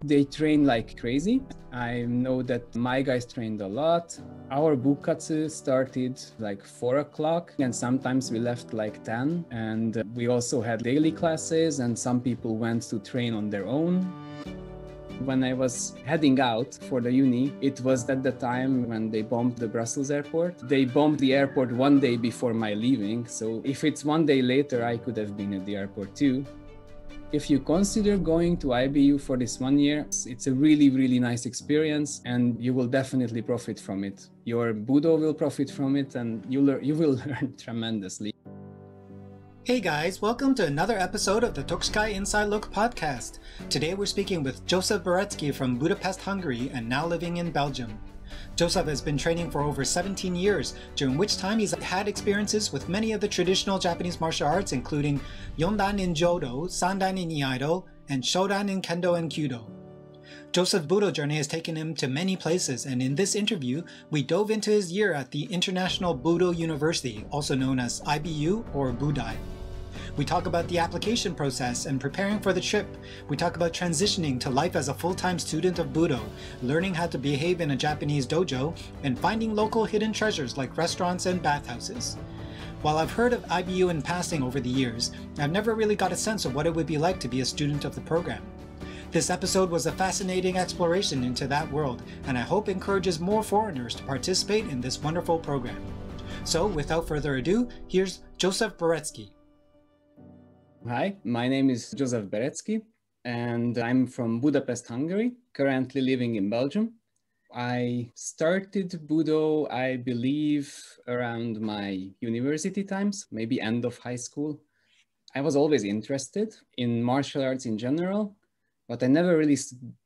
They train like crazy. I know that my guys trained a lot. Our bukatsu started like 4 o'clock and sometimes we left like 10. And we also had daily classes and some people went to train on their own. When I was heading out for the uni, it was at the time when they bombed the Brussels airport. They bombed the airport one day before my leaving. So if it's one day later, I could have been at the airport too. If you consider going to IBU for this 1 year, it's a really, really nice experience and you will definitely profit from it. Your Budo will profit from it and you will learn tremendously. Hey guys, welcome to another episode of the Tokuskai Inside Look podcast. Today we're speaking with Joszef Bereczki from Budapest, Hungary, and now living in Belgium. Jozsef has been training for over 17 years, during which time he's had experiences with many of the traditional Japanese martial arts, including Yondan in Jodo, Sandan in Iaido, and Shodan in Kendo and Kyudo. Joszef's Budo journey has taken him to many places, and in this interview, we dove into his year at the International Budo University, also known as IBU or Budai. We talk about the application process and preparing for the trip. We talk about transitioning to life as a full-time student of Budo, learning how to behave in a Japanese dojo, and finding local hidden treasures like restaurants and bathhouses. While I've heard of IBU in passing over the years, I've never really got a sense of what it would be like to be a student of the program. This episode was a fascinating exploration into that world, and I hope encourages more foreigners to participate in this wonderful program. So, without further ado, here's Joszef Bereczki. Hi, my name is Jozsef Bereczki and I'm from Budapest, Hungary, currently living in Belgium. I started Budo, I believe, around my university times, maybe end of high school. I was always interested in martial arts in general, but I never really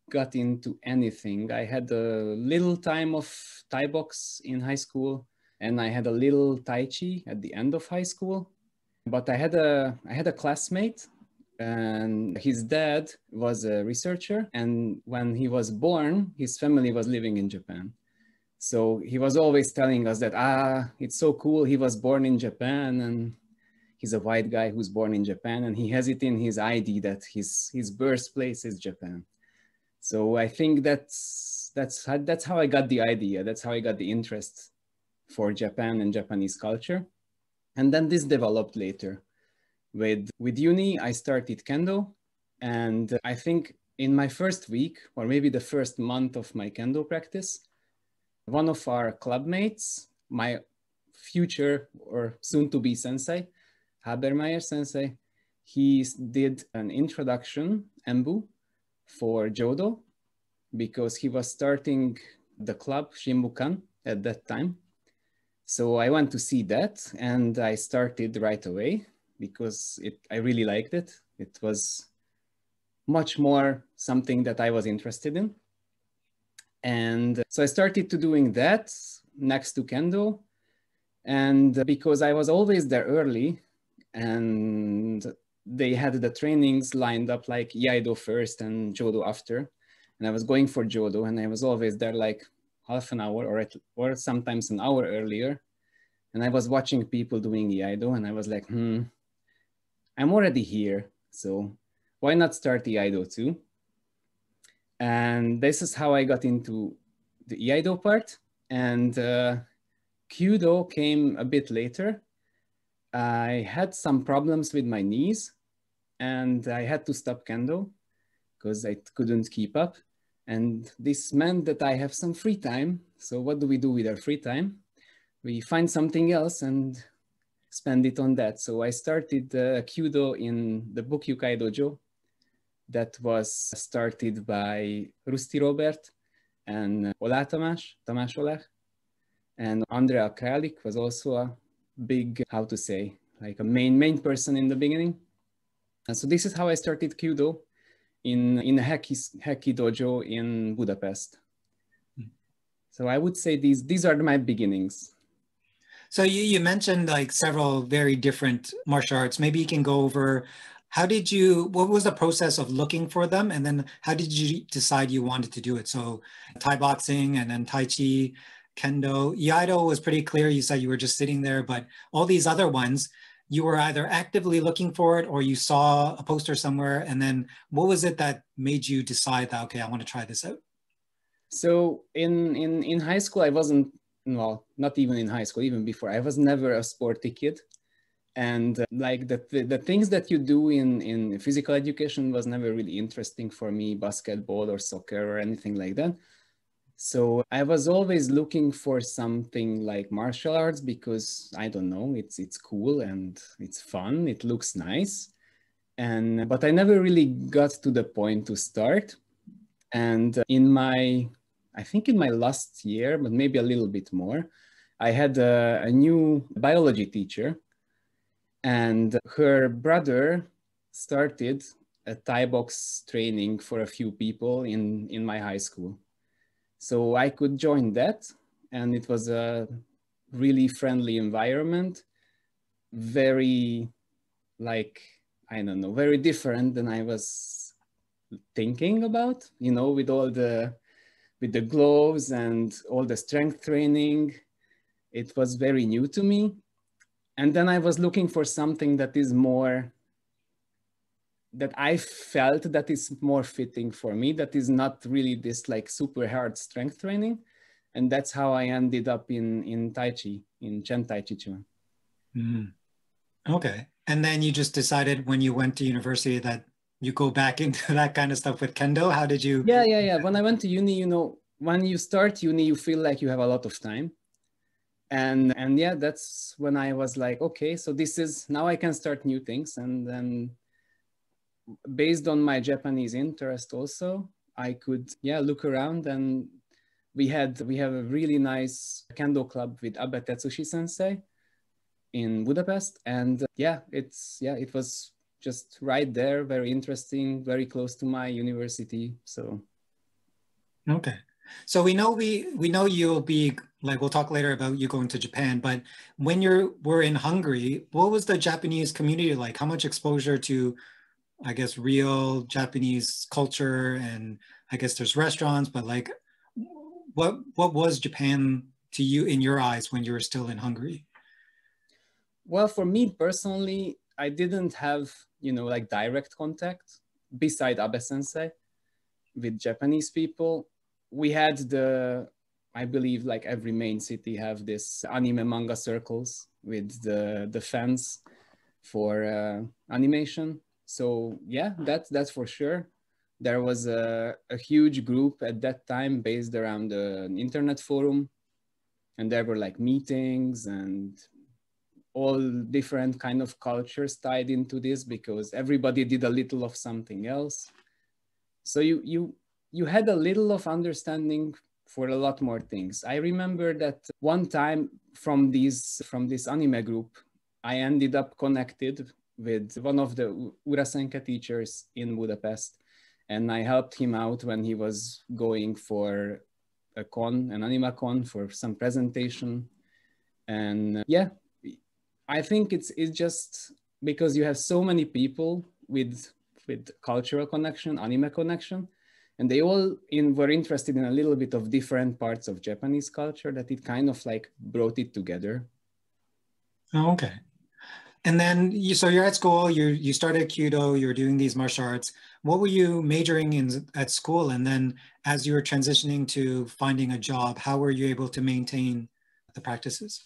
got into anything. I had a little time of Thai box in high school and I had a little Tai Chi at the end of high school. But I had a classmate and his dad was a researcher, and when he was born, his family was living in Japan. So he was always telling us that, it's so cool, he was born in Japan and he's a white guy who's born in Japan and he has it in his ID that his birthplace is Japan. So I think that's how I got the idea, that's how I got the interest for Japan and Japanese culture. And then this developed later. With uni, I started Kendo. And I think in my first week, or maybe the first month of my Kendo practice, one of our club mates, my future or soon-to-be sensei, Habermeyer sensei, he did an introduction, Embu, for Jodo, because he was starting the club, Shinbukan, at that time. So I went to see that and I started right away because I really liked it. It was much more something that I was interested in. And so I started to doing that next to Kendo. And because I was always there early and they had the trainings lined up like Iaido first and Jodo after. And I was going for Jodo and I was always there like half an hour or sometimes an hour earlier. And I was watching people doing Iaido and I was like, I'm already here. So why not start Iaido too? And this is how I got into the Iaido part. And Kyudo came a bit later. I had some problems with my knees and I had to stop Kendo because I couldn't keep up. And this meant that I have some free time. So what do we do with our free time? We find something else and spend it on that. So I started Kyudo in the Bukyukai dojo that was started by Rusti Robert and Olá Tamás Oleh. And Andrea Kralik was also a big, like a main person in the beginning. And so this is how I started Kyudo in a Heki dojo in Budapest. So I would say these are my beginnings. So you mentioned like several very different martial arts. Maybe you can go over what was the process of looking for them? And then how did you decide you wanted to do it? So Thai boxing and then Tai Chi, Kendo. Iaido was pretty clear. You said you were just sitting there, but all these other ones, you were either actively looking for it or you saw a poster somewhere, and then what was it that made you decide that, okay, I want to try this out? So in high school, I wasn't, well, not even in high school, even before, I was never a sporty kid. And like the things that you do in physical education was never really interesting for me, basketball or soccer or anything like that. So I was always looking for something like martial arts because I don't know, it's cool and it's fun, it looks nice. And but I never really got to the point to start. And I think in my last year, but maybe a little bit more, I had a new biology teacher, and her brother started a Thai box training for a few people in my high school. So I could join that, and it was a really friendly environment, very like, I don't know, very different than I was thinking about, you know, with the gloves and all the strength training. It was very new to me. And then I was looking for something that is more, that I felt that is more fitting for me, that is not really this like super hard strength training. And that's how I ended up in Tai Chi, in Chen Tai Chi Chuan. Mm. Okay. And then you just decided when you went to university that you go back into that kind of stuff with Kendo? How did you? Yeah. When I went to uni, you know, when you start uni, you feel like you have a lot of time. And yeah, that's when I was like, okay, so this is, now I can start new things. And then based on my Japanese interest also, I could, yeah, look around, and we have a really nice Kendo club with Abe Tetsushi sensei in Budapest. And it was just right there, very interesting, very close to my university. So okay. So we know you'll be, like, we'll talk later about you going to Japan, but when were in Hungary, what was the Japanese community like? How much exposure to, I guess, real Japanese culture? And I guess there's restaurants, but like, what was Japan to you in your eyes when you were still in Hungary? Well, for me personally, I didn't have, you know, like direct contact beside Abe sensei with Japanese people. We had I believe like every main city have this anime manga circles with the fans for animation. So yeah, that's for sure. There was a huge group at that time based around an internet forum, and there were like meetings and all different kind of cultures tied into this because everybody did a little of something else. So you had a little of understanding for a lot more things. I remember that one time from this anime group, I ended up connected with one of the Urasenke teachers in Budapest, and I helped him out when he was going for an anime con for some presentation. And yeah, I think it's just because you have so many people with cultural connection, anime connection, and they all were interested in a little bit of different parts of Japanese culture, that it kind of like brought it together. Oh, okay. And then so you're at school, you started Kyudo, you're doing these martial arts. What were you majoring in at school? And then as you were transitioning to finding a job, how were you able to maintain the practices?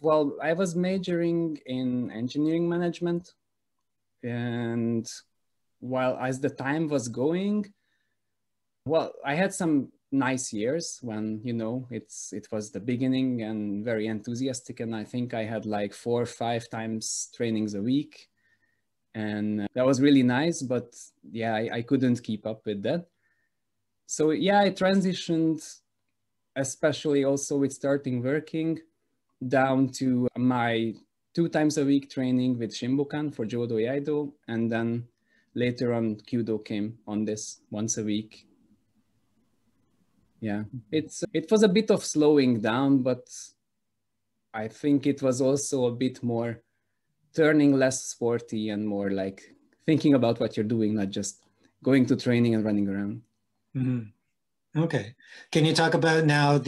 Well, I was majoring in engineering management. And while as the time was going, well, I had some nice years when, you know, it was the beginning and very enthusiastic. And I think I had like 4 or 5 times trainings a week. And that was really nice, but yeah, I couldn't keep up with that. So yeah, I transitioned, especially also with starting working, down to my 2 times a week training with Shimbukan for Jodo Iaido. And then later on, Kyudo came on this once a week. Yeah, it was a bit of slowing down, but I think it was also a bit more turning less sporty and more like thinking about what you're doing, not just going to training and running around. Mm-hmm. Okay. Can you talk about now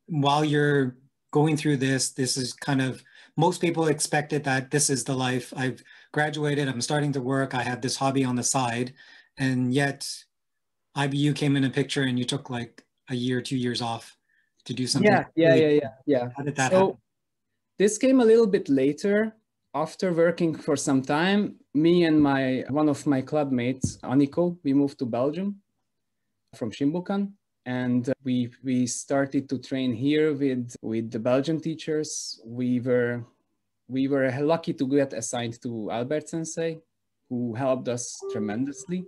while you're going through this is kind of most people expected that this is the life. I've graduated, I'm starting to work, I have this hobby on the side, and yet IBU came in a picture and you took like a year, 2 years off to do something. Yeah. How did that happen? So this came a little bit later. After working for some time, me and one of my club mates, Aniko, we moved to Belgium from Shimbukan, and we started to train here with the Belgian teachers. We were lucky to get assigned to Albert Sensei, who helped us tremendously,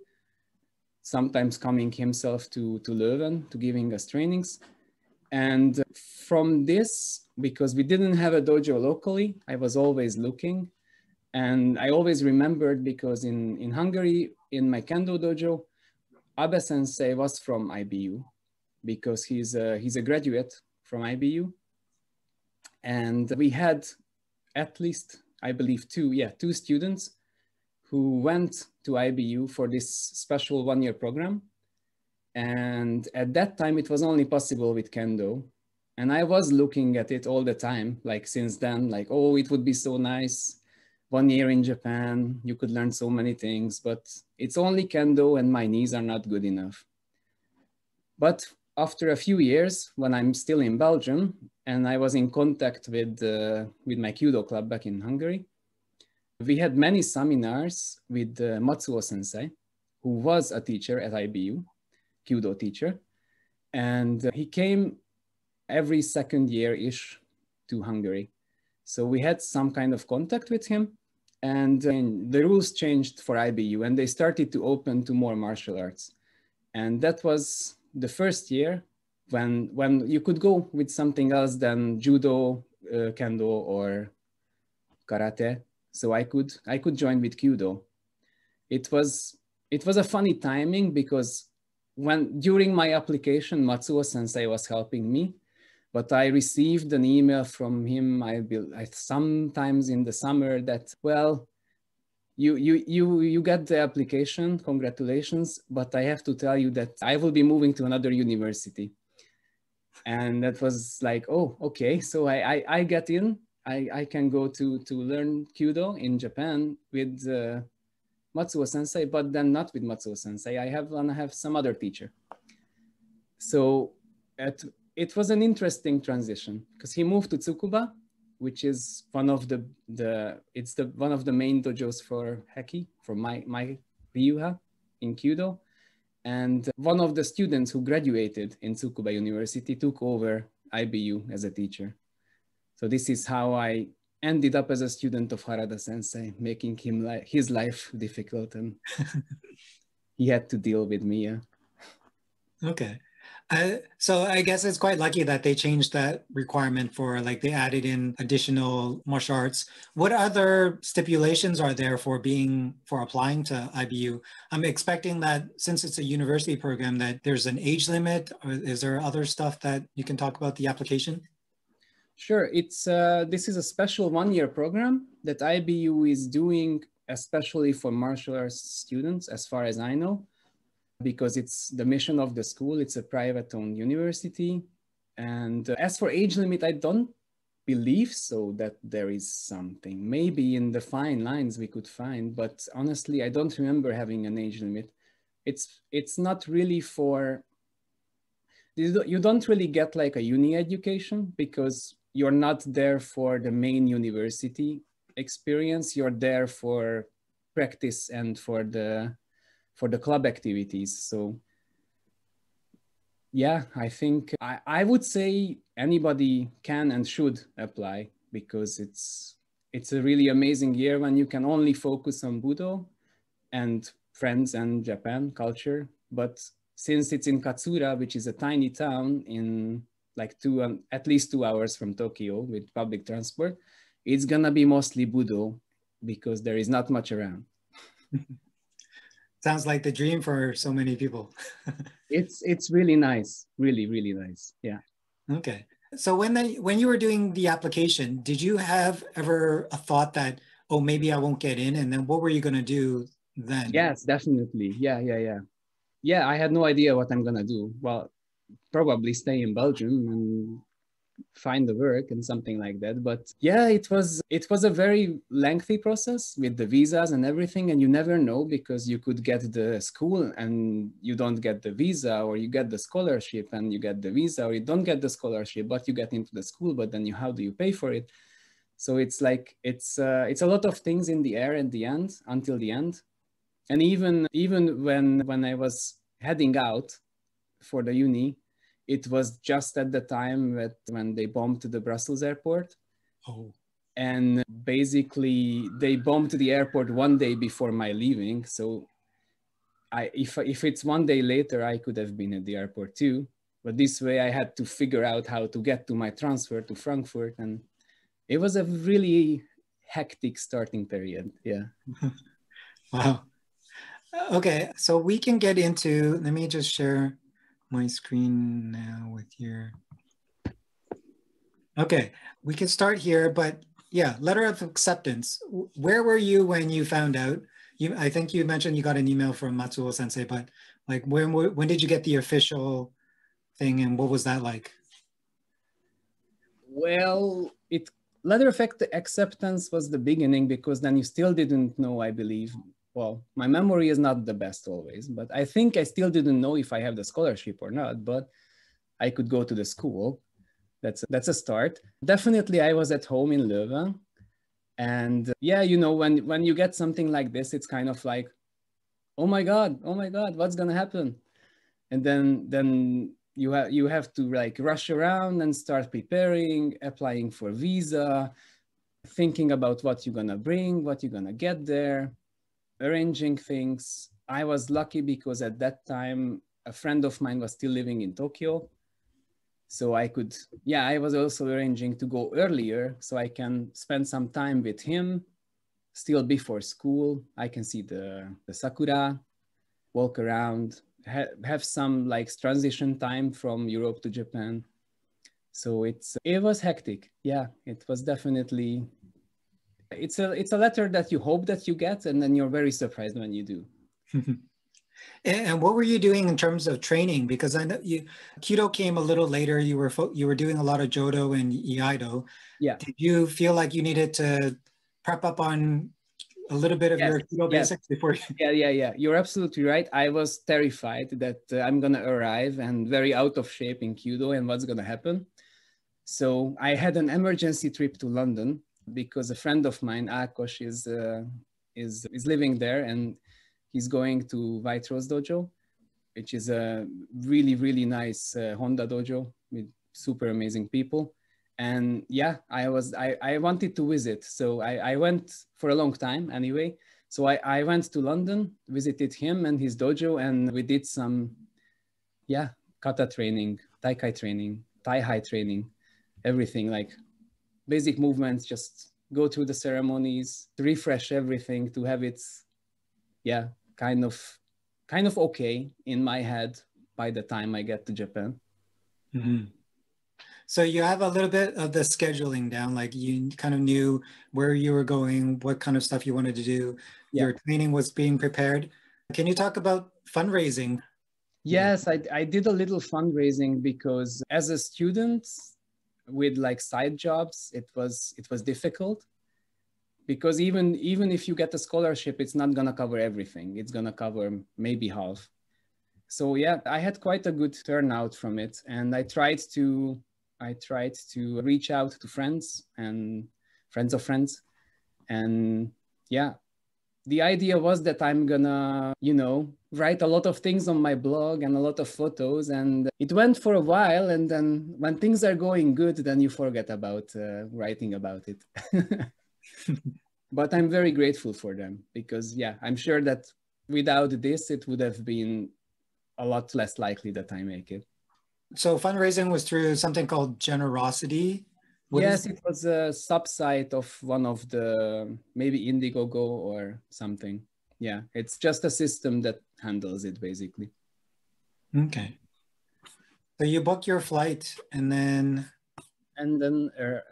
sometimes coming himself to Leuven to giving us trainings. And from this, because we didn't have a dojo locally, I was always looking. And I always remembered, because in Hungary, in my Kendo dojo, Abe Sensei was from IBU, because he's a graduate from IBU. And we had at least, I believe, two students who went to IBU for this special one-year program. And at that time, it was only possible with Kendo. And I was looking at it all the time, like since then, like, oh, it would be so nice. 1 year in Japan, you could learn so many things, but it's only Kendo and my knees are not good enough. But after a few years, when I'm still in Belgium and I was in contact with my Kyudo club back in Hungary, we had many seminars with Matsuo Sensei, who was a teacher at IBU, Kyudo teacher. And he came every second year-ish to Hungary. So we had some kind of contact with him. And the rules changed for IBU and they started to open to more martial arts. And that was the first year when you could go with something else than judo, kendo, or karate. So I could join with Kyudo. It was a funny timing, because during my application, Matsuo Sensei was helping me, but I received an email from him, sometimes in the summer, that, well, you got the application, congratulations, but I have to tell you that I will be moving to another university. And that was like, oh, okay. So I get in, I can go to learn Kyudo in Japan with Matsuo Sensei, but then not with Matsuo Sensei. I have some other teacher. So it was an interesting transition, because he moved to Tsukuba, which is one of the main dojos for Heki, for my Ryuha in Kyudo. And one of the students who graduated in Tsukuba University took over IBU as a teacher. So this is how I ended up as a student of Harada Sensei, making his life difficult, and he had to deal with me. Yeah. Okay. So I guess it's quite lucky that they changed that requirement for, like, they added in additional martial arts. What other stipulations are there for applying to IBU? I'm expecting that since it's a university program that there's an age limit, or is there other stuff that you can talk about the application? Sure. This is a special one-year program that IBU is doing especially for martial arts students, as far as I know, because it's the mission of the school. It's a private-owned university. And as for age limit, I don't believe so that there is something. Maybe in the fine lines we could find, but honestly, I don't remember having an age limit. It's not really for, you don't really get like a uni education, because you're not there for the main university experience. You're there for practice and for the club activities. So yeah, I think I would say anybody can and should apply, because it's a really amazing year when you can only focus on Budo and friends and Japan culture. But since it's in Katsura, which is a tiny town in like at least 2 hours from Tokyo with public transport, it's gonna be mostly Budo, because there is not much around. Sounds like the dream for so many people. It's really nice, really, really nice. Yeah. Okay. So when you were doing the application, did you have ever a thought that, oh, maybe I won't get in? And then what were you going to do then? Yes, definitely. Yeah. Yeah, I had no idea what I'm going to do. Well, probably stay in Belgium and find the work and something like that. But yeah, it was a very lengthy process with the visas and everything, and you never know, because you could get the school and you don't get the visa, or you get the scholarship and you get the visa, or you don't get the scholarship but you get into the school, but then how do you pay for it? So it's like it's a lot of things in the air at the end, until the end. And even when I was heading out for the uni, it was just at the time that when they bombed the Brussels airport. Oh. And basically they bombed the airport one day before my leaving. So if it's one day later, I could have been at the airport too. But this way I had to figure out how to get to my transfer to Frankfurt. And it was a really hectic starting period. Yeah. Wow. Okay, so we can get into, let me just share my screen now with your, okay, we can start here, but yeah, letter of acceptance. Where were you when you found out? I think you mentioned you got an email from Matsuo Sensei, but like when did you get the official thing, and what was that like? Well, letter of acceptance was the beginning, because then you still didn't know, I believe. Well, my memory is not the best always, but I think I still didn't know if I have the scholarship or not, but I could go to the school. That's a start. Definitely I was at home in Leuven. And yeah, you know, when you get something like this, it's kind of like, oh my God, what's gonna happen? And then you have to like rush around and start preparing, applying for visa, thinking about what you're gonna bring, what you're gonna get there, arranging things. I was lucky because at that time, a friend of mine was still living in Tokyo. So I was also arranging to go earlier so I can spend some time with him still before school. I can see the sakura, walk around, have some like transition time from Europe to Japan. So it was hectic. Yeah, it was definitely, it's a letter that you hope that you get, and then you're very surprised when you do. And what were you doing in terms of training? Because I know Kyudo came a little later. You were doing a lot of Jodo and Iaido. Yeah. Did you feel like you needed to prep up on a little bit of your Kyudo basics before? Yeah. You're absolutely right. I was terrified that I'm gonna arrive and very out of shape in Kyudo, and what's gonna happen. So I had an emergency trip to London because a friend of mine, Ákos, is living there, and he's going to White Rose Dojo, which is a really, really nice Honda dojo with super amazing people. And yeah, I wanted to visit. So I went for a long time anyway. So I went to London, visited him and his dojo, and we did some, kata training, taikai training, tai-hai training, everything, like basic movements, just go through the ceremonies, to refresh everything, to have it, kind of okay in my head by the time I get to Japan. Mm-hmm. So you have a little bit of the scheduling down, like you kind of knew where you were going, what kind of stuff you wanted to do. Yeah. Your training was being prepared. Can you talk about fundraising? Yes, I did a little fundraising because as a student with like side jobs, it was difficult. Because even if you get a scholarship, it's not gonna cover everything. It's gonna cover maybe half. So yeah, I had quite a good turnout from it, and I tried to reach out to friends and friends of friends, and yeah, the idea was that I'm gonna, write a lot of things on my blog and a lot of photos, and it went for a while, and then when things are going good, then you forget about writing about it. But I'm very grateful for them because, I'm sure that without this, it would have been a lot less likely that I make it. So fundraising was through something called Generosity? Yes, it was a sub-site of one of the, maybe Indiegogo or something. Yeah, it's just a system that handles it basically. Okay. So you booked your flight and then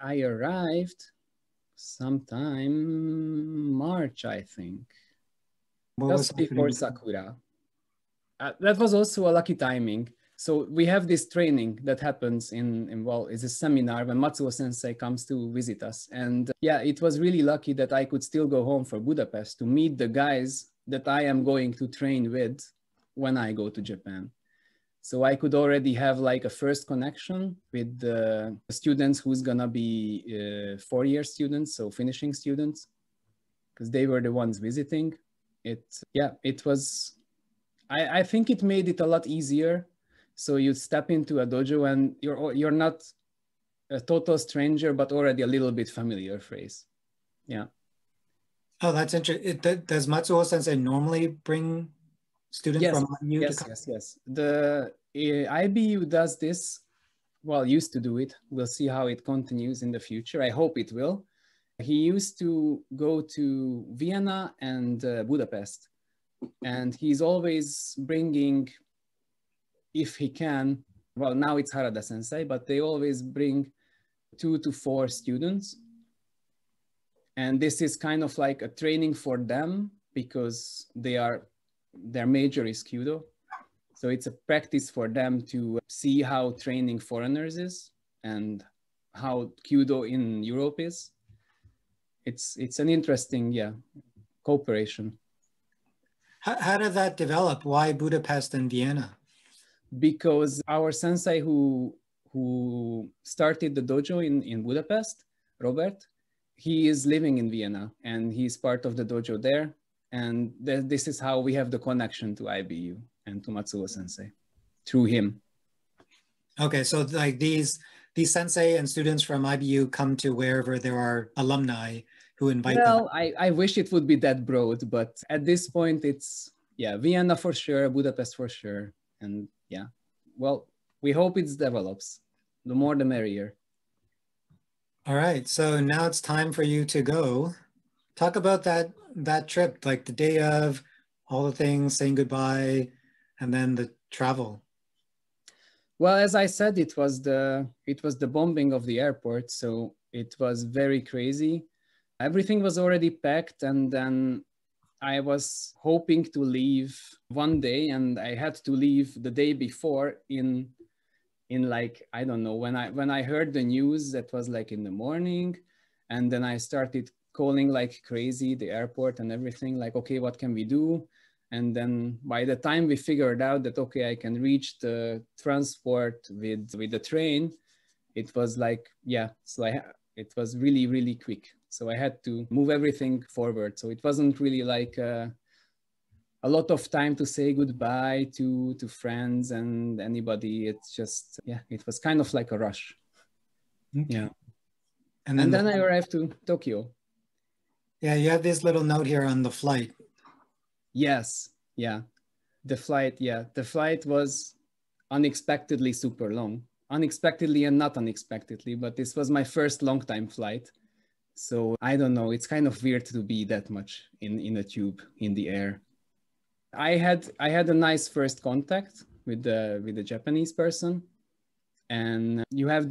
I arrived sometime March, I think. Just before Sakura. That was also a lucky timing. So we have this training that happens well, it's a seminar when Matsuo Sensei comes to visit us. And yeah, it was really lucky that I could still go home for Budapest to meet the guys that I am going to train with when I go to Japan. So I could already have like a first connection with the students who's gonna be 4-year students, so finishing students, because they were the ones visiting. I think it made it a lot easier. So you step into a dojo and you're not a total stranger, but already a little bit familiar face. Yeah. Oh, that's interesting. Does Matsuo Sensei normally bring students from IBU to come? Yes. The IBU does this, well, used to do it. We'll see how it continues in the future. I hope it will. He used to go to Vienna and Budapest, and he's always bringing, if he can, well, now it's Harada Sensei, but they always bring 2 to 4 students. And this is kind of like a training for them because their major is Kyudo. So it's a practice for them to see how training foreigners is and how Kyudo in Europe is. It's an interesting, cooperation. How did that develop? Why Budapest and Vienna? Because our sensei who started the dojo in Budapest, Robert, he is living in Vienna and he's part of the dojo there. And this is how we have the connection to IBU and to Matsuo Sensei, through him. Okay, so like these sensei and students from IBU come to wherever there are alumni who invite them. Well, I wish it would be that broad, but at this point it's, Vienna for sure, Budapest for sure. And well, we hope it develops. The more, the merrier. All right, so now it's time for you to go. Talk about that trip, like the day of, all the things, saying goodbye, and then the travel. Well, as I said, it was the bombing of the airport, so it was very crazy. Everything was already packed, and then I was hoping to leave one day, and I had to leave the day before in like, I don't know, when I heard the news, that was like in the morning, and then I started calling like crazy the airport and everything, like, okay, what can we do? And then by the time we figured out that, okay, I can reach the transport with the train, it was like, so it was really, really quick. So I had to move everything forward. So it wasn't really like a lot of time to say goodbye to friends and anybody. It's just, it was kind of like a rush. Okay. Yeah. And then I arrived to Tokyo. Yeah, you have this little note here on the flight. Yes, the flight was unexpectedly super long. Unexpectedly and not unexpectedly, but this was my first long time flight. So I don't know, it's kind of weird to be that much in a tube in the air. I had a nice first contact with the Japanese person. And you have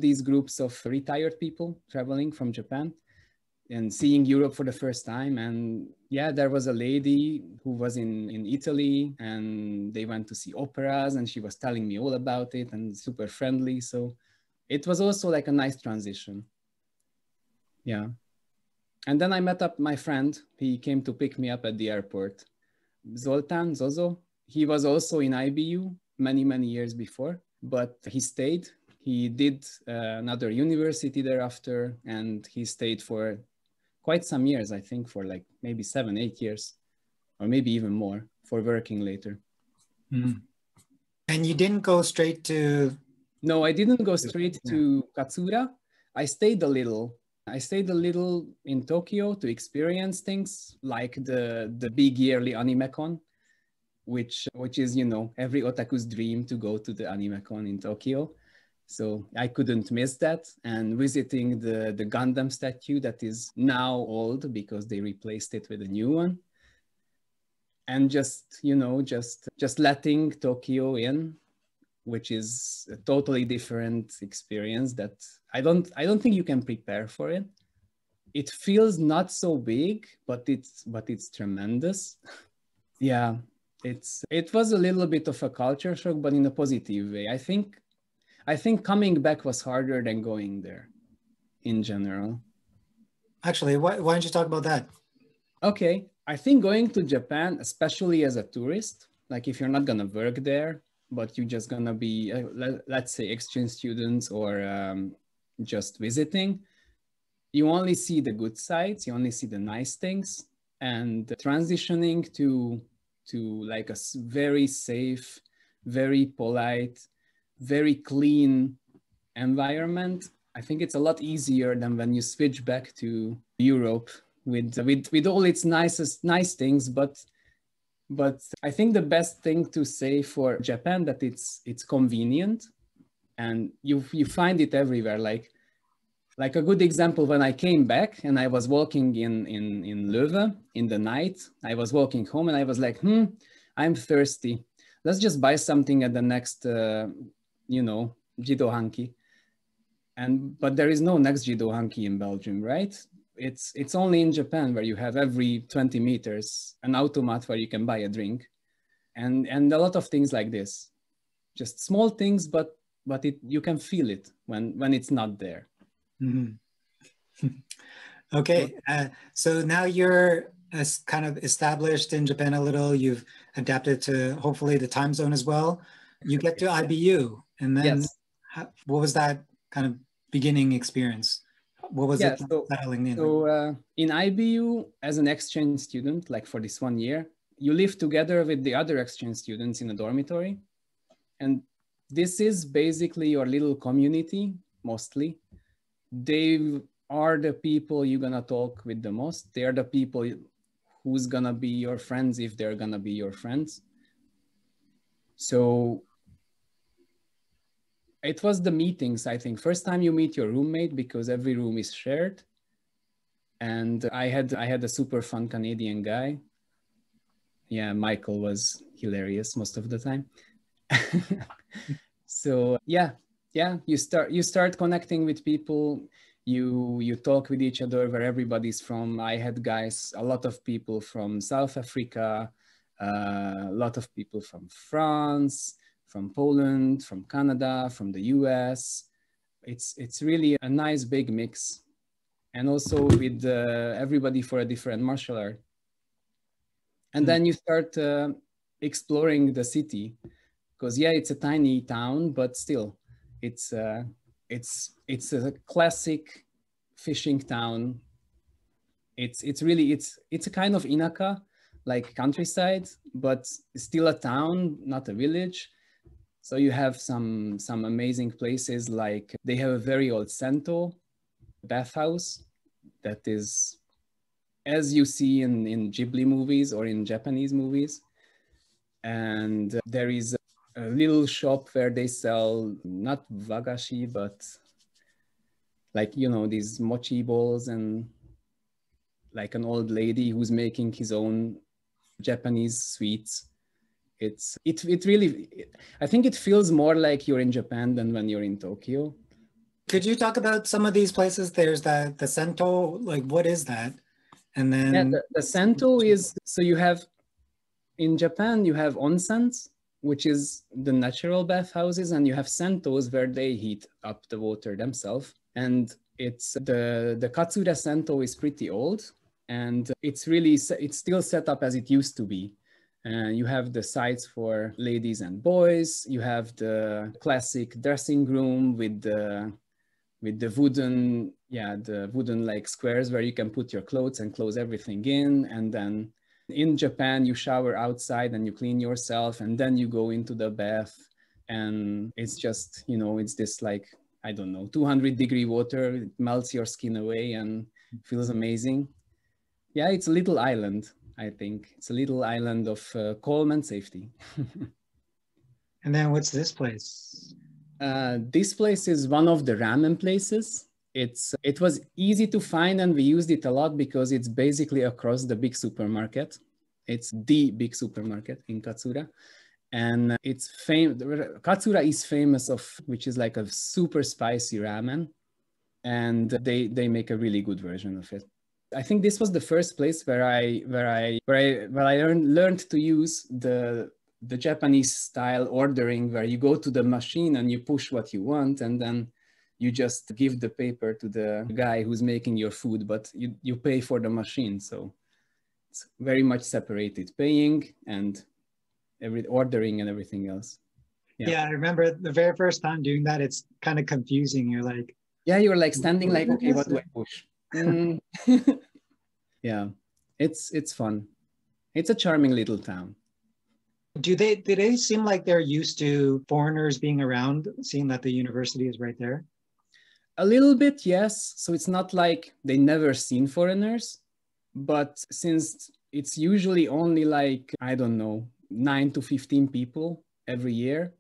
these groups of retired people traveling from Japan and seeing Europe for the first time. And there was a lady who was in Italy, and they went to see operas, and she was telling me all about it and super friendly. So it was also like a nice transition. Yeah. And then I met up my friend. He came to pick me up at the airport. Zozo. He was also in IBU many, many years before, but he stayed. He did another university thereafter, and he stayed for quite some years, I think for like maybe 7-8 years, or maybe even more, for working later. Mm. And you didn't go straight to... No, I didn't go straight to Katsura. I stayed a little in Tokyo to experience things like the big yearly AnimeCon, which is, every otaku's dream to go to the AnimeCon in Tokyo. So I couldn't miss that, and visiting the Gundam statue that is now old because they replaced it with a new one. And just letting Tokyo in, which is a totally different experience that I don't think you can prepare for it. It feels not so big, but it's tremendous. Yeah, it was a little bit of a culture shock, but in a positive way. I think coming back was harder than going there in general. Actually, why don't you talk about that? Okay, I think going to Japan, especially as a tourist, like if you're not gonna work there, but you're just gonna be, let's say, exchange students or just visiting, you only see the good sides, you only see the nice things, and transitioning to like a very safe, very polite, very clean environment, I think it's a lot easier than when you switch back to Europe with all its nice things, but I think the best thing to say for Japan that it's convenient, and you find it everywhere. Like a good example, when I came back and I was walking in Leuven in the night, I was walking home and I was like, I'm thirsty. Let's just buy something at the next, Jido Hanki. But there is no next Jido Hanki in Belgium, right? It's only in Japan where you have every 20 meters an automat where you can buy a drink, and a lot of things like this, just small things, but you can feel it when it's not there. Mm-hmm. Okay, so now you're kind of established in Japan a little. You've adapted to hopefully the time zone as well. You get to IBU, and then yes. What was that kind of beginning experience? What was it settling in? So in IBU, as an exchange student, like for this 1 year, you live together with the other exchange students in a dormitory. And this is basically your little community, mostly. They are the people you're gonna talk with the most. They are the people who's gonna be your friends if they're gonna be your friends. So it was the meetings, I think. First time you meet your roommate because every room is shared. And I had a super fun Canadian guy. Yeah, Michael was hilarious most of the time. So yeah, you start connecting with people. You talk with each other where everybody's from. I had a lot of people from South Africa, a lot of people from France, from Poland, from Canada, from the US. It's really a nice big mix. And also with everybody for a different martial art. And then you start exploring the city, because yeah, it's a tiny town, but still it's a classic fishing town. It's a kind of inaka, like countryside, but still a town, not a village. So you have some amazing places, like they have a very old Sento bathhouse that is, as you see in Ghibli movies or in Japanese movies. And there is a little shop where they sell not wagashi, but like, these mochi balls, and like an old lady who's making his own Japanese sweets. It really, I think it feels more like you're in Japan than when you're in Tokyo. Could you talk about some of these places? There's the Sento, like what is that? And then yeah, the Sento is, so you have, in Japan, you have onsens, which is the natural bathhouses, and you have sentos where they heat up the water themselves. And it's the Katsura Sento is pretty old, and it's still set up as it used to be. You have the sites for ladies and boys. You have the classic dressing room with the wooden, the wooden like squares where you can put your clothes and close everything in. And then in Japan, you shower outside and you clean yourself, and then you go into the bath. And it's just, it's this like, I don't know, 200-degree water. It melts your skin away and feels amazing. Yeah, it's a little island. I think it's a little island of calm and safety. And then what's this place? This place is one of the ramen places. It was easy to find, and we used it a lot because it's basically across the big supermarket. It's the big supermarket in Katsura. And Katsura is famous which is like a super spicy ramen. And they make a really good version of it. I think this was the first place where I learned to use the Japanese style ordering, where you go to the machine and you push what you want, and then you just give the paper to the guy who's making your food, but you pay for the machine. So it's very much separated, paying and ordering and everything else. Yeah, I remember the very first time doing that, it's kind of confusing. You're like, yeah, you're like standing like, okay, what do I push? Yeah, it's fun. It's a charming little town. do they seem like they're used to foreigners being around, seeing that the university is right there? A little bit, yes. So it's not like they never seen foreigners, but since it's usually only like, I don't know, 9 to 15 people every year,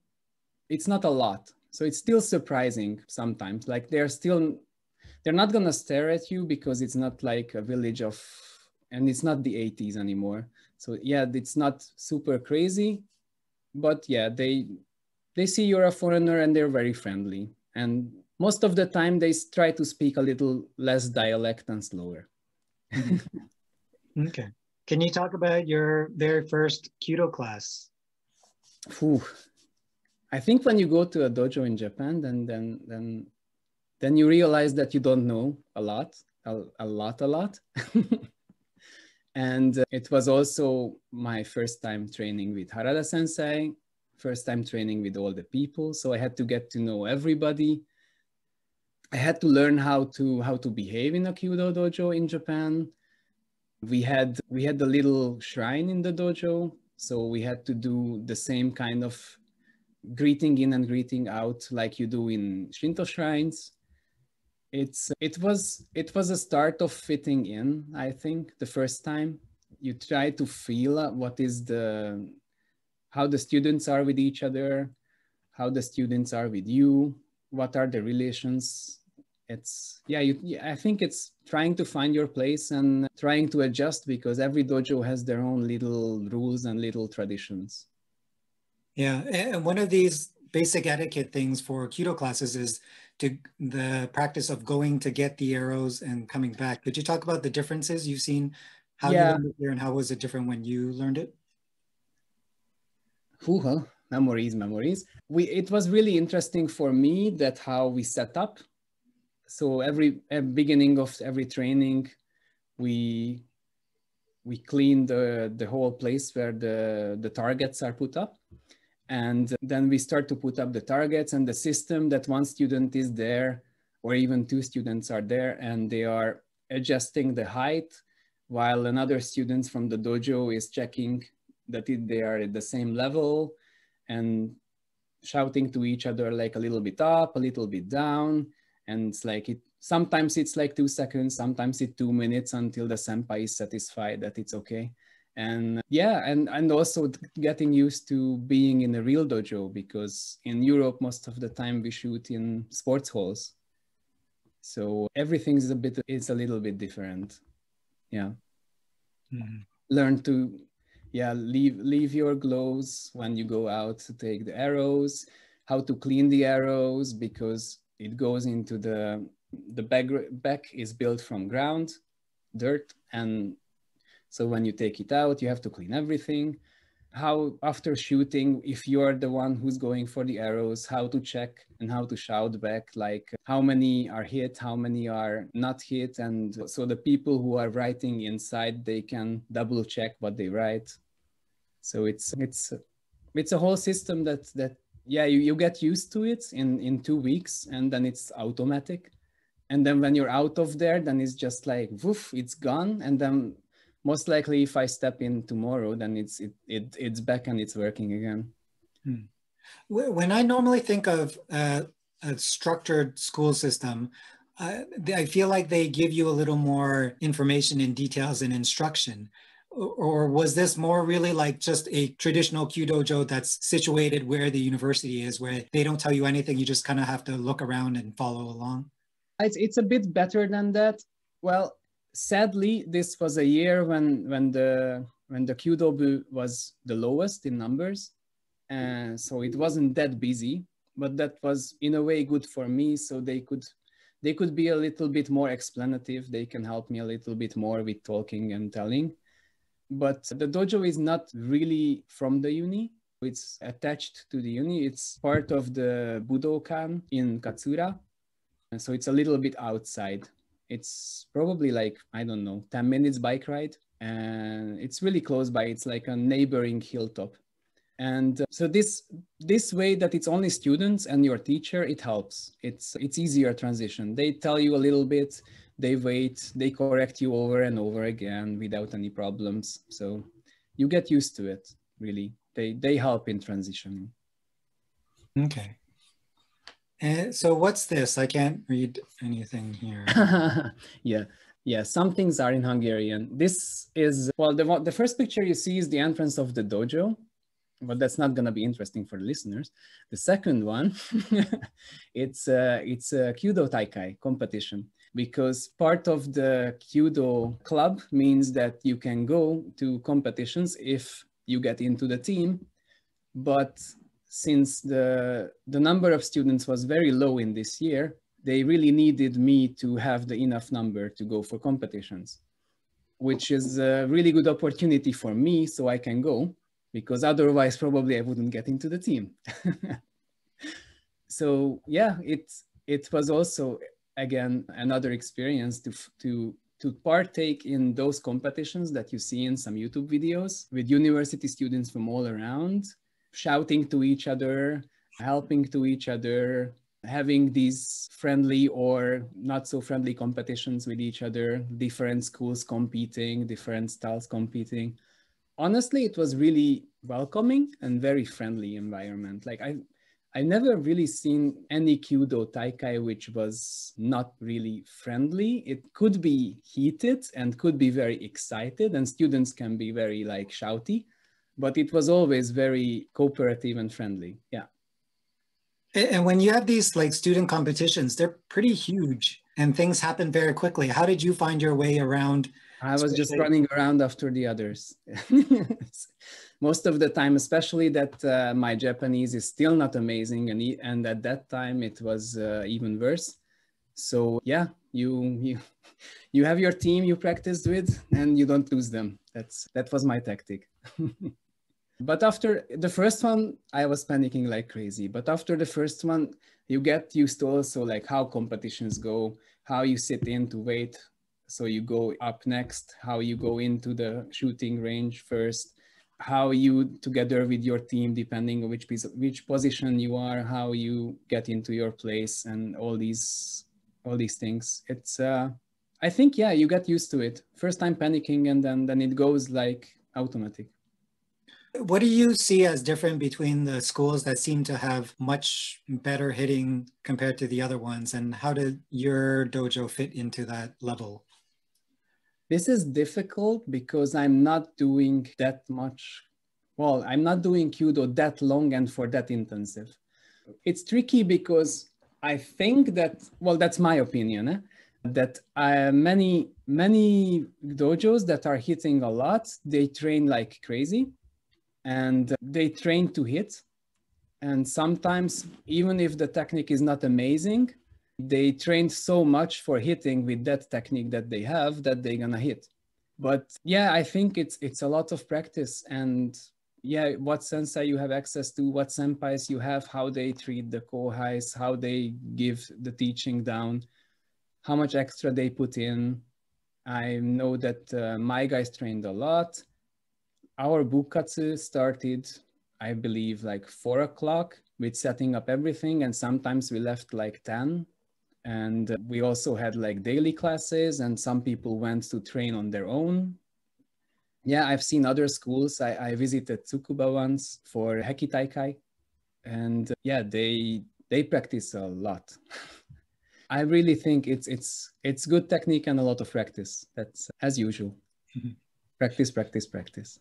it's not a lot. So it's still surprising sometimes. Like they're not gonna stare at you because it's not like a village and it's not the 80s anymore. So yeah, it's not super crazy, but yeah, they see you're a foreigner and they're very friendly. And most of the time they try to speak a little less dialect and slower. Okay. Can you talk about your very first Kyudo class? Whew. I think when you go to a dojo in Japan, then you realize that you don't know a lot. And it was also my first time training with Harada Sensei, first time training with all the people. So I had to get to know everybody. I had to learn how to behave in a Kyudo dojo in Japan. We had a little shrine in the dojo, so we had to do the same kind of greeting in and greeting out like you do in Shinto shrines. It was a start of fitting in. I think the first time you try to feel how the students are with each other, how the students are with you, what are the relations. I think it's trying to find your place and trying to adjust, because every dojo has their own little rules and little traditions. Yeah, and one of these basic etiquette things for Kyudo classes is the practice of going to get the arrows and coming back. Could you talk about the differences you've seen, how you learned it here and how was it different when you learned it? Memories. It was really interesting for me that how we set up. So at beginning of every training, we clean the whole place where the targets are put up. And then we start to put up the targets and the system that one student is there, or even two students are there, and they are adjusting the height while another student from the dojo is checking that they are at the same level and shouting to each other like a little bit up, a little bit down. And it's like sometimes it's like 2 seconds, sometimes it's 2 minutes until the senpai is satisfied that it's okay. And yeah, and also getting used to being in a real dojo, because in Europe, most of the time we shoot in sports halls. So everything is a little bit different. Yeah. Mm-hmm. Learn to, leave your gloves when you go out to take the arrows, how to clean the arrows, because it goes into the back is built from ground, dirt, and so when you take it out, you have to clean everything. How after shooting, if you are the one who's going for the arrows, how to check and how to shout back, like how many are hit, how many are not hit. And so the people who are writing inside, they can double check what they write. So it's a whole system that you get used to it in 2 weeks, and then it's automatic. And then when you're out of there, then it's just like, woof, it's gone. And then most likely if I step in tomorrow, then it's back and it's working again. When I normally think of a structured school system, I feel like they give you a little more information and details and instruction. Or was this more really like just a traditional Kyudojo that's situated where the university is, where they don't tell you anything, you just kind of have to look around and follow along? It's a bit better than that. Well, sadly, this was a year when the Kyudo was the lowest in numbers, and so it wasn't that busy. But that was in a way good for me, so they could They could be a little bit more explanative. They can help me a little bit more with talking and telling. But the dojo is not really from the uni. It's attached to the uni. It's part of the Budokan in Katsura. And so it's a little bit outside. It's probably like, I don't know, 10 minutes bike ride. And it's really close by. It's like a neighboring hilltop. And so this way that it's only students and your teacher, it helps. It's easier transition. They tell you a little bit, they wait, they correct you over and over again without any problems. So you get used to it, really. They help in transitioning. Okay. And so what's this? I can't read anything here. Yeah, some things are in Hungarian. This is, well, the first picture you see is the entrance of the dojo, but that's not going to be interesting for the listeners. The second one, it's a Kyudo Taikai competition, because part of the Kyudo club means that you can go to competitions if you get into the team. But since the number of students was very low in this year, they really needed me to have the enough number to go for competitions, which is a really good opportunity for me so I can go, because otherwise probably I wouldn't get into the team. So yeah, it was also, again, another experience to partake in those competitions that you see in some YouTube videos with university students from all around, shouting to each other, helping to each other, having these friendly or not so friendly competitions with each other, different schools competing, different styles competing. Honestly, it was really welcoming and very friendly environment. Like I never really seen any Kyudo Taikai which was not really friendly. It could be heated and could be very excited, and students can be very like shouty, but it was always very cooperative and friendly. Yeah. And when you have these like student competitions, they're pretty huge and things happen very quickly. How did you find your way around? I was just running around after the others. Most of the time, especially that my Japanese is still not amazing. And at that time it was even worse. So yeah, you have your team you practiced with and you don't lose them. That was my tactic. But after the first one, I was panicking like crazy. But after the first one, you get used to also like how competitions go, how you sit in to wait. So you go up next, how you go into the shooting range first, how you together with your team, depending on which position you are, how you get into your place and all these things. It's, I think, yeah, you get used to it. First time panicking and then it goes like automatic. What do you see as different between the schools that seem to have much better hitting compared to the other ones? And how did your dojo fit into that level? This is difficult because I'm not doing that much. Well, I'm not doing Kyudo that long and for that intensive. It's tricky because I think that, well, that's my opinion, that many dojos that are hitting a lot, they train like crazy. And they train to hit. And sometimes, even if the technique is not amazing, they trained so much for hitting with that technique that they have that they're gonna hit. But yeah, I think it's a lot of practice. And yeah, what sensei you have access to, what senpais you have, how they treat the kohais, how they give the teaching down, how much extra they put in. I know that my guys trained a lot. Our bukatsu started, I believe, like 4 o'clock with setting up everything. And sometimes we left like 10. And we also had like daily classes and some people went to train on their own. Yeah, I've seen other schools. I visited Tsukuba once for Heki Taikai. And yeah, they practice a lot. I really think it's good technique and a lot of practice. That's as usual. Mm-hmm. Practice, practice, practice.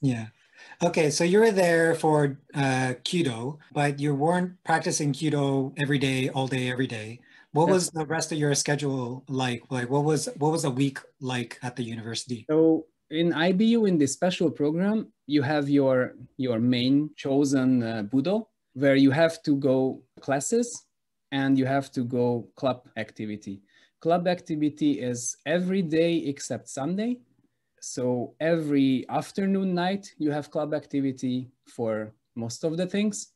Yeah. Okay, so you were there for Kyudo, but you weren't practicing Kyudo every day, all day, every day. What was the rest of your schedule like? Like, what was a week like at the university? So in IBU, in this special program, you have your main chosen Budo, where you have to go classes and you have to go club activity. Club activity is every day except Sunday. So every afternoon, night, you have club activity for most of the things,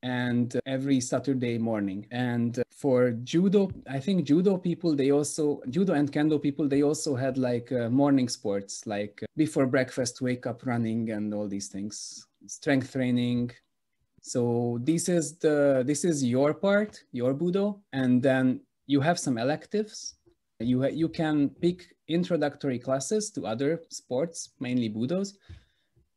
and every Saturday morning. And for judo, I think judo people, judo and kendo people, they also had like morning sports, like before breakfast, wake up running and all these things, strength training. So this is your part, your budo, and then you have some electives. You can pick introductory classes to other sports, mainly budos.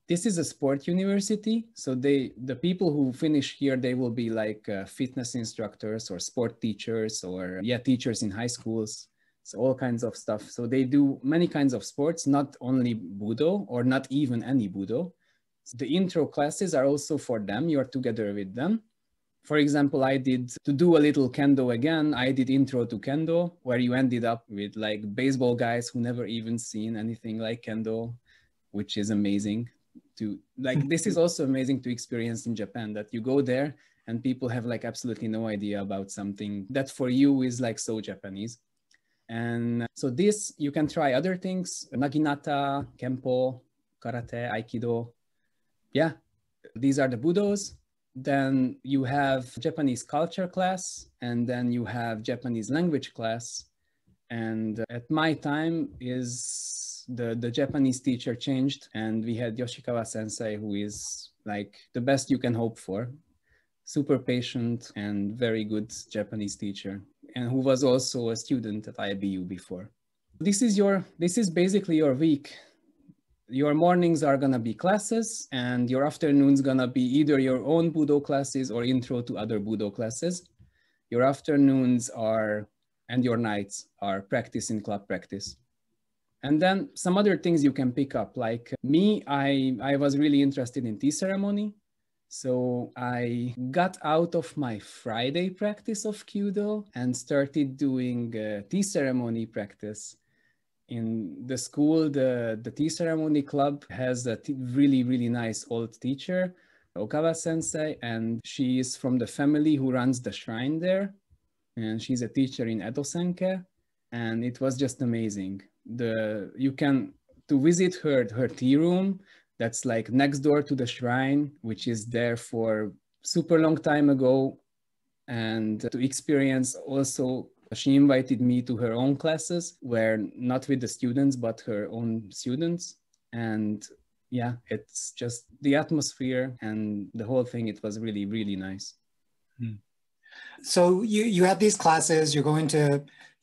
This is a sport university, so the people who finish here, they will be like fitness instructors or sport teachers or teachers in high schools. So all kinds of stuff. So they do many kinds of sports, not only budo or not even any budo. So the intro classes are also for them. You are together with them. For example, to do a little kendo again, I did intro to kendo, where you ended up with like baseball guys who never even seen anything like kendo, which is amazing. This is also amazing to experience in Japan, that you go there and people have like absolutely no idea about something that for you is like so Japanese. And so you can try other things, naginata, kempo, karate, aikido. Yeah, these are the budos. Then you have Japanese culture class, and then you have Japanese language class. And at my time the Japanese teacher changed, and we had Yoshikawa sensei, who is like the best you can hope for. Super patient and very good Japanese teacher, and who was also a student at IBU before. This is basically your week. Your mornings are gonna be classes, and your afternoons gonna be either your own Budo classes or intro to other Budo classes. Your afternoons and your nights are practice in club practice. And then some other things you can pick up, like me, I was really interested in tea ceremony. So I got out of my Friday practice of Kyudo and started doing tea ceremony practice. In the school, the tea ceremony club has a really, really nice old teacher, Okawa sensei, and she is from the family who runs the shrine there. And she's a teacher in Edo Senke, and it was just amazing. To visit her tea room, that's like next door to the shrine, which is there for super long time ago, and to experience also. She invited me to her own classes, where not with the students, but her own students. And yeah, it's just the atmosphere and the whole thing. It was really, really nice. So you have these classes, you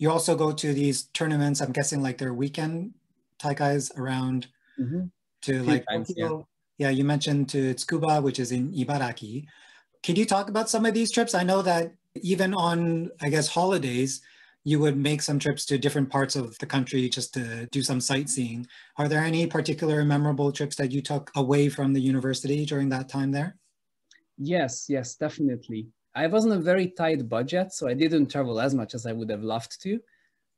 also go to these tournaments. I'm guessing like they're weekend taikais around to like Tokyo. Yeah, you mentioned to Tsukuba, which is in Ibaraki. Can you talk about some of these trips? I know that even on, I guess, holidays, you would make some trips to different parts of the country just to do some sightseeing. Are there any particular memorable trips that you took away from the university during that time there? Yes, definitely. I was on a very tight budget, so I didn't travel as much as I would have loved to.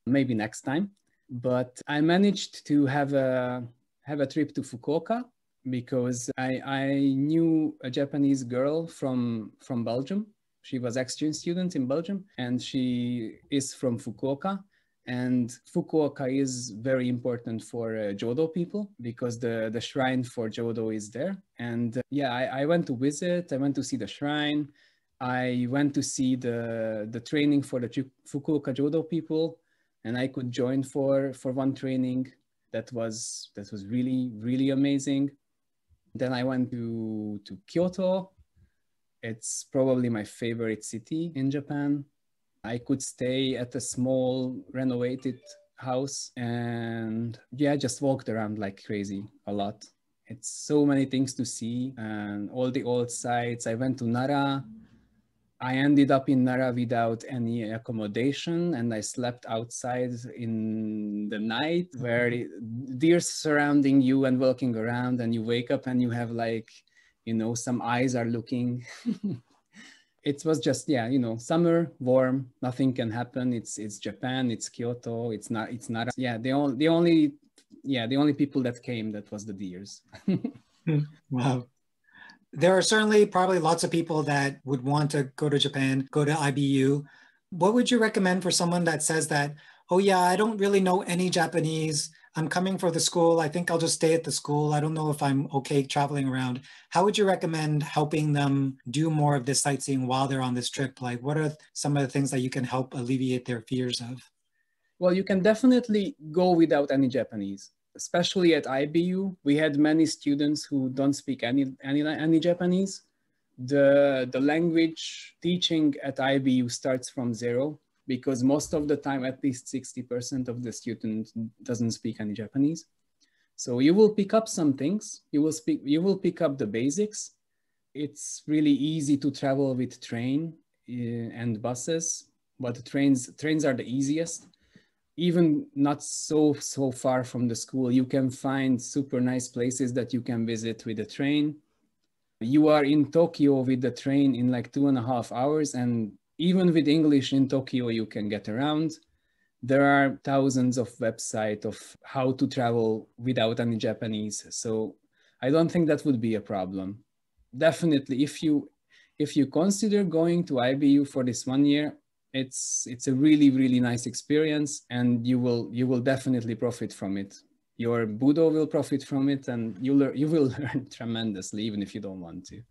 Maybe next time. But I managed to have a trip to Fukuoka, because I knew a Japanese girl from Belgium. She was exchange student in Belgium, and she is from Fukuoka. And Fukuoka is very important for Jodo people, because the shrine for Jodo is there. And I went to visit. I went to see the shrine. I went to see the training for the Fukuoka Jodo people, and I could join for one training. That was really, really amazing. Then I went to Kyoto. It's probably my favorite city in Japan. I could stay at a small renovated house and just walked around like crazy a lot. It's so many things to see and all the old sites. I went to Nara. I ended up in Nara without any accommodation, and I slept outside in the night, where deer surrounding you and walking around, and you wake up and you have like, some eyes are looking. It was just, summer, warm, nothing can happen. It's Japan, it's Kyoto, it's Nara. Yeah, the only people that came, that was the deers. Wow. There are certainly probably lots of people that would want to go to Japan, go to IBU. What would you recommend for someone that says that, oh yeah, I don't really know any Japanese. I'm coming for the school. I think I'll just stay at the school. I don't know if I'm okay traveling around. How would you recommend helping them do more of this sightseeing while they're on this trip? Like, what are some of the things that you can help alleviate their fears of? Well, you can definitely go without any Japanese. Especially at IBU, we had many students who don't speak any Japanese. The language teaching at IBU starts from zero because most of the time, at least 60% of the students doesn't speak any Japanese. So you will pick up some things. You will pick up the basics. It's really easy to travel with train and buses, but trains are the easiest. Even not so far from the school, you can find super nice places that you can visit with the train. You are in Tokyo with the train in like 2.5 hours, and even with English in Tokyo, you can get around. There are thousands of websites of how to travel without any Japanese. So I don't think that would be a problem. Definitely, if you consider going to IBU for this 1 year, it's a really nice experience, and you will definitely profit from it. Your Budo will profit from it, and you will learn tremendously, even if you don't want to.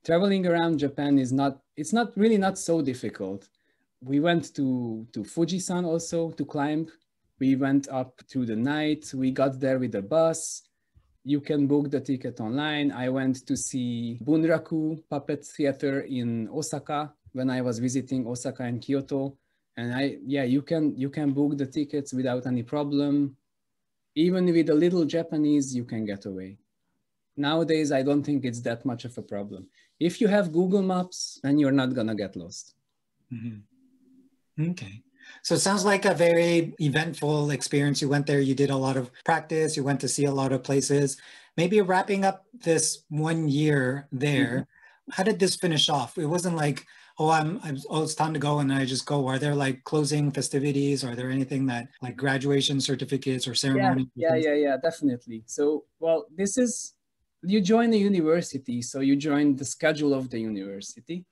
Traveling around Japan is not so difficult. We went to Fujisan also to climb. We went up through the night. We got there with a bus. You can book the ticket online. I went to see Bunraku Puppet Theater in Osaka when I was visiting Osaka and Kyoto. And you can book the tickets without any problem. Even with a little Japanese, you can get away. Nowadays, I don't think it's that much of a problem. If you have Google Maps, then you're not gonna get lost. Mm-hmm. Okay. So it sounds like a very eventful experience. You went there, you did a lot of practice, you went to see a lot of places. Maybe wrapping up this 1 year there, how did this finish off? It wasn't like, it's time to go and I just go. Are there like closing festivities? Are there anything that like graduation certificates or ceremony? Yeah, definitely. So, well, you join a university, so you join the schedule of the university.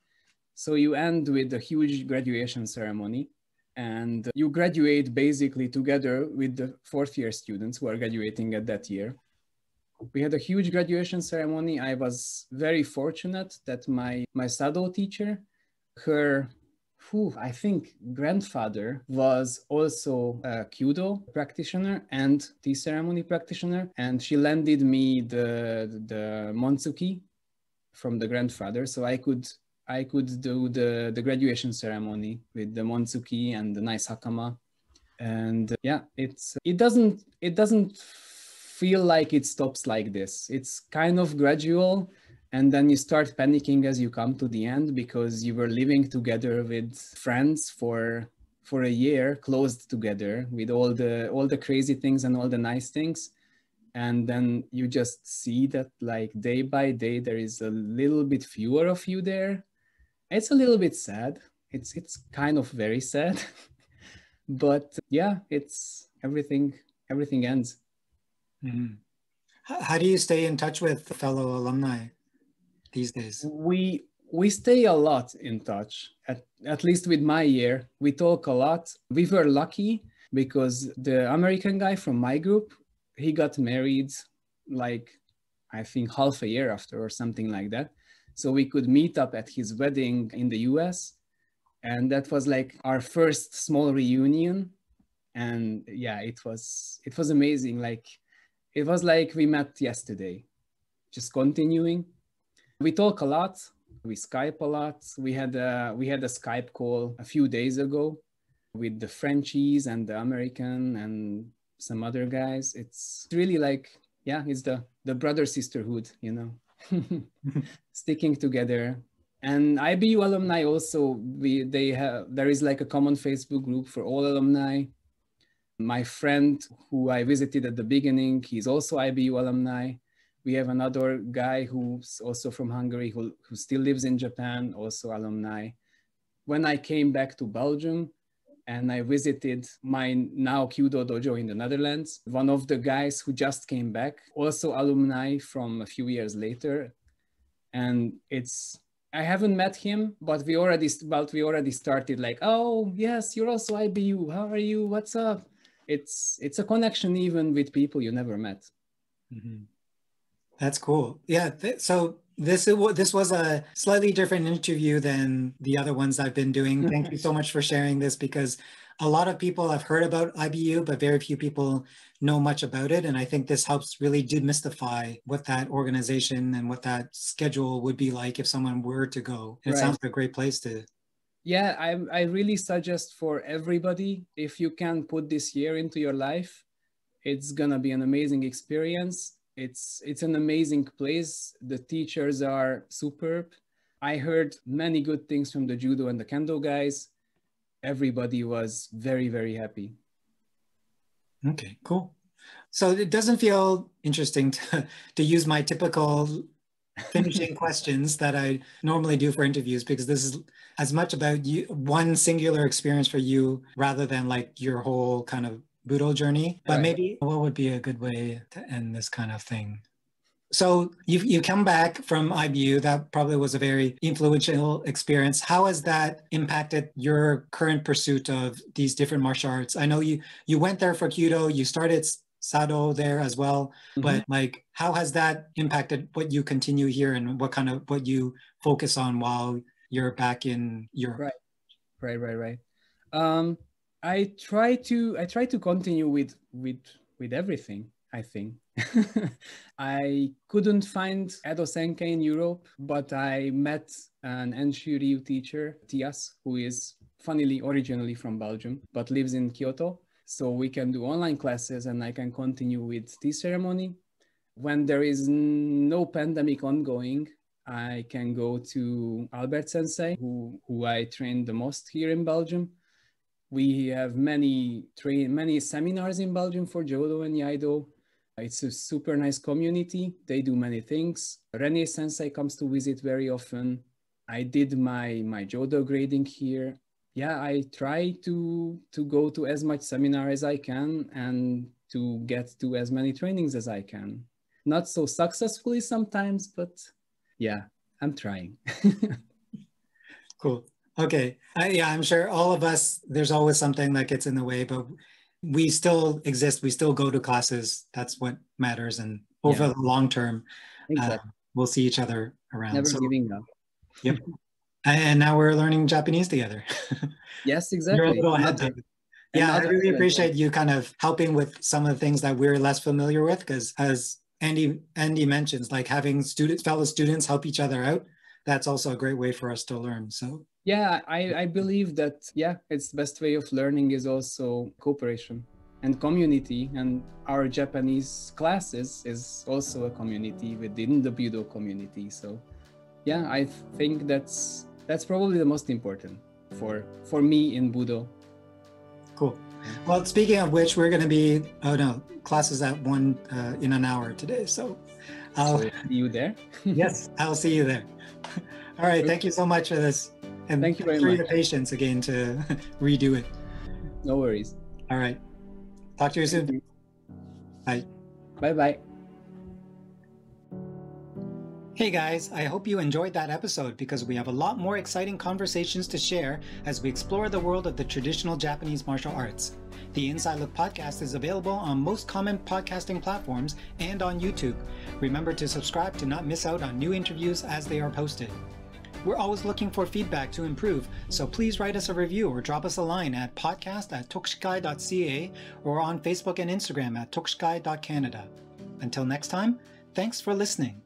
So you end with a huge graduation ceremony, and you graduate basically together with the 4th-year students who are graduating at that year. We had a huge graduation ceremony. I was very fortunate that my Sado teacher, her, I think grandfather was also a Kyudo practitioner and tea ceremony practitioner, and she lended me the Monsuki from the grandfather, so I could do the graduation ceremony with the Monsuki and the nice hakama. And it doesn't feel like it stops like this. It's kind of gradual, and then you start panicking as you come to the end because you were living together with friends for a year, closed together with all the crazy things and all the nice things. And then you just see that like day by day, there is a little bit fewer of you there. It's a little bit sad. It's kind of very sad, but yeah, it's everything ends. Mm-hmm. How do you stay in touch with fellow alumni these days? We stay a lot in touch, at least with my year. We talk a lot. We were lucky because the American guy from my group, he got married like, I think half a year after or something like that. So we could meet up at his wedding in the US. And that was like our first small reunion. And yeah, it was amazing. Like, it was like we met yesterday, just continuing. We talk a lot. We Skype a lot. We had a Skype call a few days ago with the Frenchies and the American and some other guys. It's really like, yeah, it's the brother sisterhood, you know, sticking together. And IBU alumni also, there is like a common Facebook group for all alumni. My friend who I visited at the beginning, he's also IBU alumni. We have another guy who's also from Hungary who still lives in Japan, also alumni. When I came back to Belgium and I visited my now Kyudo dojo in the Netherlands, one of the guys who just came back, also alumni from a few years later, And I haven't met him, but we already started like, oh yes, you're also IBU. How are you? What's up? It's a connection even with people you never met. Mm-hmm. That's cool. Yeah. So this was a slightly different interview than the other ones I've been doing. Thank you so much for sharing this, because a lot of people have heard about IBU, but very few people know much about it. And I think this helps really demystify what that organization and what that schedule would be like if someone were to go. And it sounds like a great place to. Yeah, I really suggest for everybody, if you can put this year into your life, it's gonna be an amazing experience. It's an amazing place. The teachers are superb. I heard many good things from the Jodo and the Kendo guys. Everybody was very, very happy. Okay, cool. So it doesn't feel interesting to use my typical finishing questions that I normally do for interviews, because this is as much about you, one singular experience for you, rather than like your whole kind of Budo journey. But maybe what would be a good way to end this kind of thing? So you come back from IBU. That probably was a very influential experience. How has that impacted your current pursuit of these different martial arts? I know you went there for Kyudo, you started Sado there as well, but like, how has that impacted what you continue here and what you focus on while you're back in Europe? Right. I try to continue with everything, I think. I couldn't find Edo Senkei in Europe, but I met an Enshu Ryu teacher, Tias, who is funnily originally from Belgium, but lives in Kyoto. So we can do online classes and I can continue with tea ceremony. When there is no pandemic ongoing, I can go to Albert Sensei, who I train the most here in Belgium. We have many seminars in Belgium for Jodo and Iaido. It's a super nice community. They do many things. René Sensei comes to visit very often. I did my Jodo grading here. Yeah, I try to go to as much seminar as I can and to get to as many trainings as I can. Not so successfully sometimes, but yeah, I'm trying. Cool. Okay. Yeah, I'm sure all of us, there's always something that gets in the way, but we still exist. We still go to classes. That's what matters. And over the long term, we'll see each other around. Never giving up. Yep. And now we're learning Japanese together. Yes, exactly. You're a little ahead, David. Yeah, I really appreciate you kind of helping with some of the things that we're less familiar with, because as Andy mentions, like having fellow students help each other out, that's also a great way for us to learn. So yeah, I believe that, it's the best way of learning is also cooperation and community. And our Japanese classes is also a community within the Budo community. So yeah, I think that's probably the most important for me in Budo. Cool. Well, speaking of which, we're going to be, classes at 1 in an hour today. So I'll see you there. Yes, I'll see you there. All right. Thank you so much for this. And thank you very much for much. your patience again to redo it. No worries. All right. Talk to you soon. Bye. Bye-bye. Hey guys, I hope you enjoyed that episode, because we have a lot more exciting conversations to share as we explore the world of the traditional Japanese martial arts. The Inside Look podcast is available on most common podcasting platforms and on YouTube. Remember to subscribe to not miss out on new interviews as they are posted. We're always looking for feedback to improve, so please write us a review or drop us a line at podcast@tokushikai.ca or on Facebook and Instagram at tokushikai.canada. Until next time, thanks for listening.